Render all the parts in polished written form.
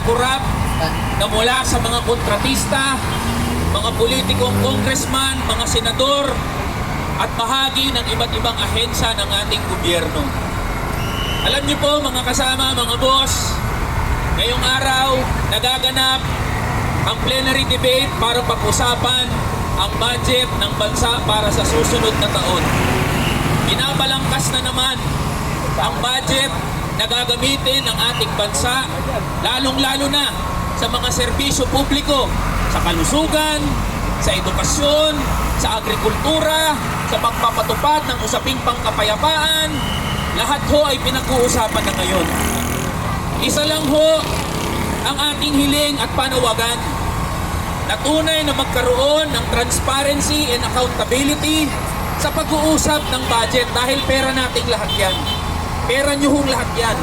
korap na mula sa mga kontratista, mga politikong congressman, mga senador, at bahagi ng iba't ibang ahensya ng ating gobyerno. Alam niyo po mga kasama, mga boss, ngayong araw nagaganap ang plenary debate para pag-usapan ang budget ng bansa para sa susunod na taon. Binabalangkas na naman ang budget na gagamitin ng ating bansa, lalong-lalo na sa mga serbisyo publiko, sa kalusugan, sa edukasyon, sa agrikultura, sa pagpapatupad ng usaping pangkapayapaan. Lahat ho ay pinag-uusapan na ngayon. Isa lang ho ang ating hiling at panawagan na tunay na magkaroon ng transparency and accountability sa pag-uusap ng budget dahil pera nating lahat yan. Pera nyo hong lahat yan.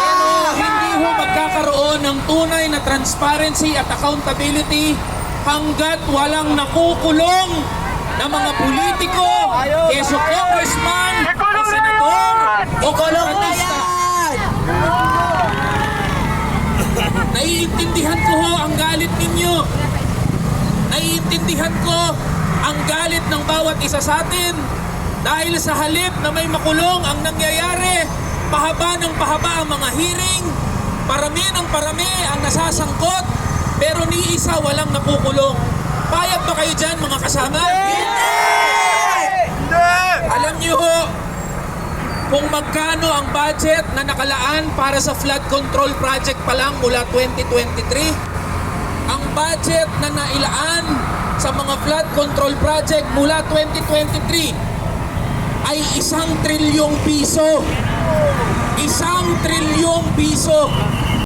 Pero hindi ho magkakaroon ng tunay na transparency at accountability hanggat walang nakukulong na mga politiko, keso congressman, o senador, o kontratista. Naiintindihan ko ho ang galit ninyo. Naiintindihan ko ang galit ng bawat isa sa atin dahil sa halip na may makulong ang nangyayari, pahaba ng pahaba ang mga hearing, parami ng parami ang nasasangkot, pero ni isa walang nakukulong. Payag ba kayo dyan mga kasama? Alam niyo ho kung magkano ang budget na nakalaan para sa flood control project pa lang mula 2023? Ang budget na nailaan sa mga flood control project mula 2023 ay 1 trilyong piso. 1 trilyong piso.